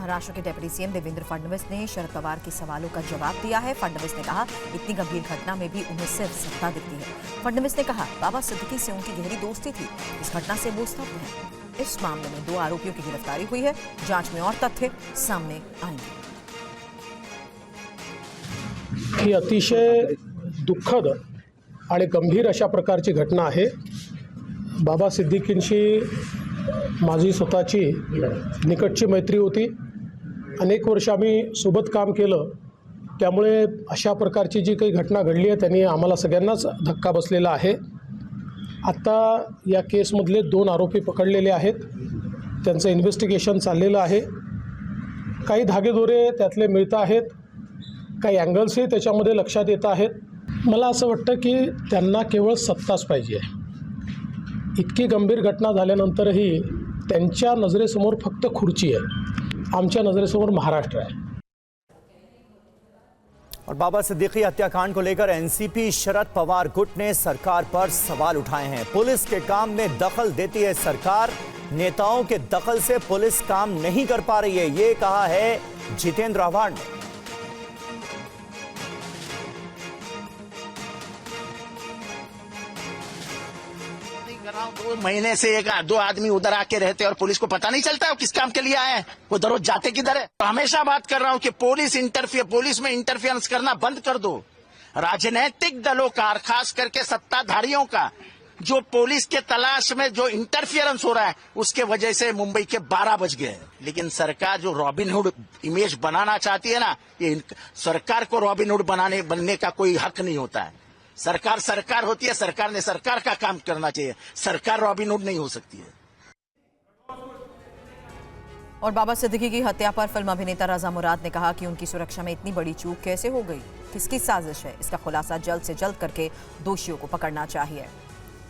महाराष्ट्र के deputy CM Devendra Fadnavis ने शरद पवार के सवालों का जवाब दिया है। फडणवीस ने कहा, इतनी गंभीर घटना में भी उन्हें सिर्फ सत्ता दिखती है। फडणवीस ने कहा, बाबा सिद्दीकी से उनकी गहरी दोस्ती थी। इस घटना से वो स्तब्ध हैं। इस मामले में 2 आरोपियों की गिरफ्तारी हुई है। जांच में और तथ्य सामने आएंगे। ही अतिशय दुःखद आणि गंभीर अशा प्रकारची घटना आहे। बाबा सिद्दीकींशी माझी स्वतःची निकटची मैत्री होती। अनेक वर्ष आम्ही सोबत काम केलं, त्यामुळे अशा प्रकारची जी काही घटना घडली आहे त्यांनी आम्हाला सगळ्यांनाच धक्का बसलेला आहे। आता या केसमधले 2 आरोपी पकडलेले आहेत। त्यांचं इन्व्हेस्टिगेशन चाललेलं आहे। काही धागेदोरे त्यातले मिळत आहेत, काही अँगल्सही त्याच्यामध्ये लक्षात येत आहेत। मला असं वाटतं की त्यांना केवळ सत्ताच पाहिजे आहे। इतकी गंभीर घटना झाल्यानंतरही त्यांच्या नजरेसमोर फक्त खुर्ची आहे। आमच्या नजरेसमोर महाराष्ट्र आहे। और बाबा सिद्दीकी हत्याकांड को लेकर एनसीपी शरद पवार गुट ने सरकार पर सवाल उठाए हैं। पुलिस के काम में दखल देती है सरकार, नेताओं के दखल से पुलिस काम नहीं कर पा रही है, ये कहा है जितेंद्र आव्हाड ने। 2 महीने से 1-2 आदमी उधर आके रहते और पुलिस को पता नहीं चलता है किस काम के लिए आए हैं, वो दररोज जाते किधर है। तो हमेशा बात कर रहा हूं कि पुलिस में इंटरफियरेंस करना बंद कर दो। राजनीतिक दलों का और खास करके सत्ताधारियों का जो पुलिस के तलाश में जो इंटरफियरेंस हो रहा है, उसके वजह से मुंबई के 12 बज गए हैं। लेकिन सरकार जो रॉबिनहुड इमेज बनाना चाहती है ना, ये सरकार को रॉबिनहुड बनने का कोई हक नहीं होता है। सरकार होती है, सरकार ने सरकार का काम करना चाहिए। सरकार रॉबिनहुड नहीं हो सकती है। और बाबा सिद्दीकी की हत्या पर फिल्म अभिनेता रजा मुराद ने कहा कि उनकी सुरक्षा में इतनी बड़ी चूक कैसे हो गई, किसकी साजिश है, इसका खुलासा जल्द से जल्द करके दोषियों को पकड़ना चाहिए।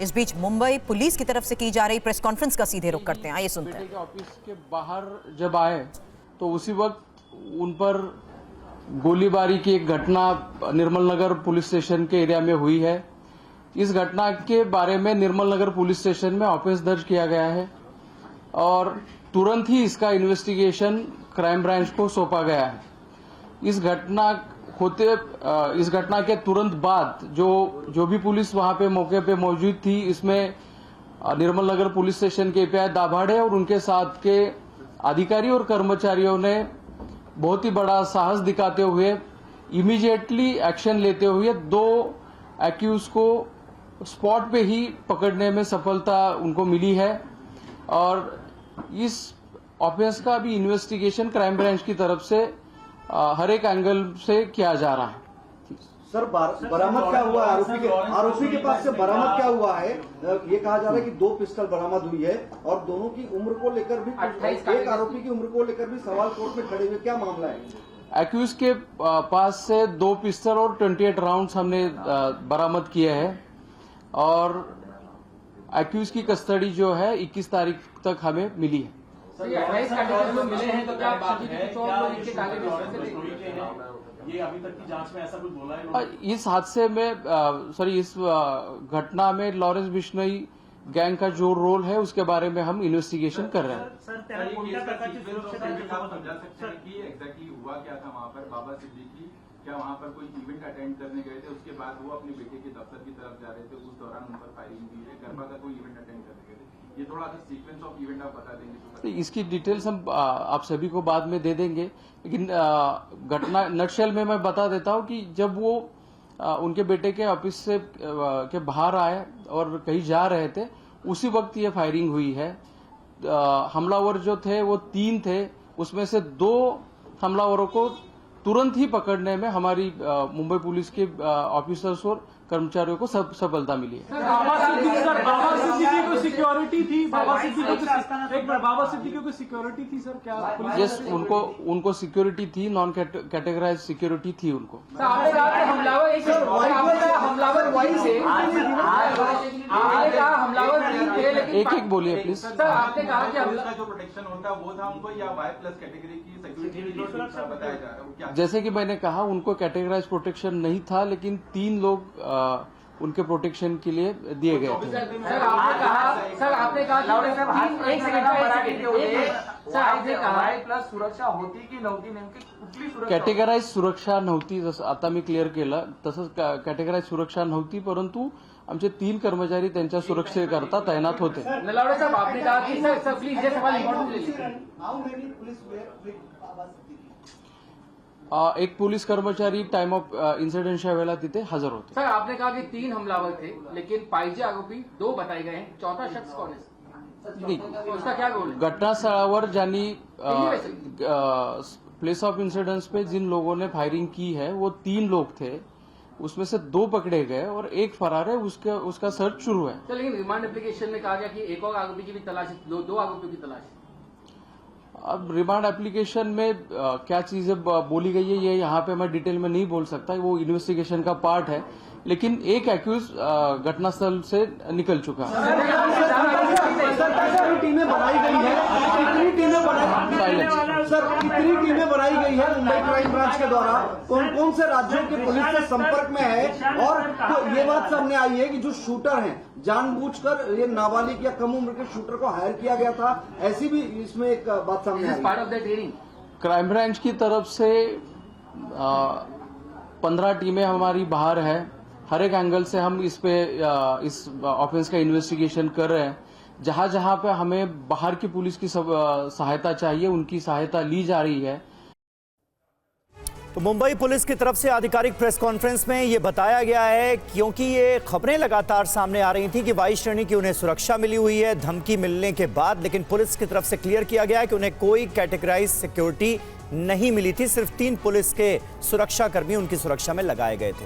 इस बीच मुंबई पुलिस की तरफ से की जा रही प्रेस कॉन्फ्रेंस का सीधे रुख करते हैं, आइए सुनते हैं। ऑफिस के बाहर जब आए तो उसी वक्त उन पर गोलीबारी की एक घटना निर्मल नगर पुलिस स्टेशन के एरिया में हुई है। इस घटना के बारे में निर्मल नगर पुलिस स्टेशन में ऑफिस दर्ज किया गया है और तुरंत ही इसका इन्वेस्टिगेशन क्राइम ब्रांच को सौंपा गया है। इस घटना के तुरंत बाद जो भी पुलिस वहां पे मौके पे मौजूद थी, इसमें निर्मल नगर पुलिस स्टेशन के एपीआई दाभाड़े और उनके साथ के अधिकारी और कर्मचारियों ने बहुत ही बड़ा साहस दिखाते हुए इमीडिएटली एक्शन लेते हुए 2 एक्यूज को स्पॉट पे ही पकड़ने में सफलता उनको मिली है। और इस ऑफेंस का भी इन्वेस्टिगेशन क्राइम ब्रांच की तरफ से हर एक एंगल से किया जा रहा है। सर, बरामद क्या हुआ है? आरोपी के पास से बरामद क्या हुआ है? ये कहा जा रहा है कि 2 पिस्टल बरामद हुई है और दोनों की उम्र को लेकर भी, एक आरोपी की उम्र को लेकर भी सवाल कोर्ट में खड़े हुए, क्या मामला है? एक्यूज के पास से 2 पिस्टल और 28 राउंड्स हमने बरामद किए हैं और एक्यूज की कस्टडी जो है 21 तारीख तक हमें मिली है। ये अभी तक की जांच में ऐसा कुछ बोला है? इस हादसे में इस घटना में लॉरेंस बिश्नोई गैंग का जो रोल है उसके बारे में हम इन्वेस्टिगेशन कर रहे हैं। एग्जैक्टली हुआ क्या था वहाँ पर? बाबा सिद्दीकी क्या वहाँ पर कोई इवेंट अटेंड करने गए थे, उसके बाद वो अपने बेटे के दफ्तर की तरफ जा रहे थे, उस दौरान उन पर फायरिंग हुई है? गरबा का कोई इवेंट अटेंड करने गए थे? ये थोड़ा सा सीक्वेंस ऑफ इवेंट आप बता देंगे तो? इसकी डिटेल्स हम आप सभी को बाद में दे देंगे, लेकिन घटना नटशेल में मैं बता देता हूं कि जब वो उनके बेटे के ऑफिस से के बाहर आए और कहीं जा रहे थे, उसी वक्त ये फायरिंग हुई है। हमलावर जो थे वो 3 थे, उसमें से 2 हमलावरों को तुरंत ही पकड़ने में हमारी मुंबई पुलिस के ऑफिसर्स और कर्मचारियों को सफलता मिली है। बाबा सिद्दीकी को सिक्योरिटी थी, बाबा सिद्दीकी को सिक्योरिटी थी सर, क्या? यस, उनको सिक्योरिटी थी, नॉन कैटेगराइज सिक्योरिटी थी उनको। एक बोलिए प्लीज। आपने कहा कि उसका जो प्रोटेक्शन होता है वो था उनको, या Y+ कैटेगरी की सिक्योरिटी बताया जा रहा है? जैसे कि मैंने कहा, उनको कैटेगराइज प्रोटेक्शन नहीं था, लेकिन 3 लोग उनके प्रोटेक्शन के लिए दिए गए थे। सर आपने कहा वाय प्लस सुरक्षा होती की नव्हती, नेमकी कुठली सुरक्षा? कॅटेगराईज सुरक्षा नव्हती, जसं आता मी क्लिअर केलं तसंच कॅटेगराईज सुरक्षा नव्हती, परंतु आमचे 3 कर्मचारी त्यांच्या सुरक्षेकरता तैनात होते. नलावड़े साहब, आपने कहा कि सर प्लीज ये सवाल इम्पोर्टेंट ले लीजिए. एक पोलीस कर्मचारी टाइम ऑफ इन्सिडेंटच्या वेळेला तिथे हजर होते. सर आपने कहा कि 3 हमलावर थे, लेकिन पाइजे आरोपी 2 बताए गए हैं, चौथा शख्स कौन है? नाही, उसका क्या रोल है? घटनास्थळावर ज्यांनी प्लेस ऑफ इंसिडेंट्स पे जिन लोगों ने फायरिंग की है वो 3 लोग थे, उसमें से 2 पकड़े गए और 1 फरार है, उसका सर्च शुरू है. सर लेकिन रिमांड एप्लीकेशन में कहा गया कि एक और आरोपी की भी तलाश है, 2 आरोपियों की तलाश है. अब रिमांड एप्लीकेशन में क्या चीजें बोली गई है ये यहाँ पे मैं डिटेल में नहीं बोल सकता, वो इन्वेस्टिगेशन का पार्ट है, लेकिन एक एक्यूज घटनास्थल से निकल चुका है. कितनी टीमें बनाई गई है, सर कितनी टीमें बनाई गई है मुंबई क्राइम ब्रांच के द्वारा, कौन कौन से राज्यों की पुलिस से संपर्क में है, और तो ये बात सामने आई है कि जो शूटर हैं जानबूझकर ये नाबालिग या कम उम्र के शूटर को हायर किया गया था, ऐसी भी इसमें एक बात सामने आई. Part of the training crime branch की तरफ से 15 टीमें हमारी बाहर है, हर एक एंगल से हम इस ऑफेंस का इन्वेस्टिगेशन कर रहे हैं. जहां जहां पे हमें बाहर की पुलिस की सहायता चाहिए उनकी सहायता ली जा रही है. तो मुंबई पुलिस की तरफ से आधिकारिक प्रेस कॉन्फ्रेंस में ये बताया गया है, क्योंकि ये खबरें लगातार सामने आ रही थी कि वाई श्रेणी की उन्हें सुरक्षा मिली हुई है धमकी मिलने के बाद, लेकिन पुलिस की तरफ से क्लियर किया गया है कि उन्हें कोई कैटेगराइज सिक्योरिटी नहीं मिली थी, सिर्फ 3 पुलिस के सुरक्षाकर्मी उनकी सुरक्षा में लगाए गए थे.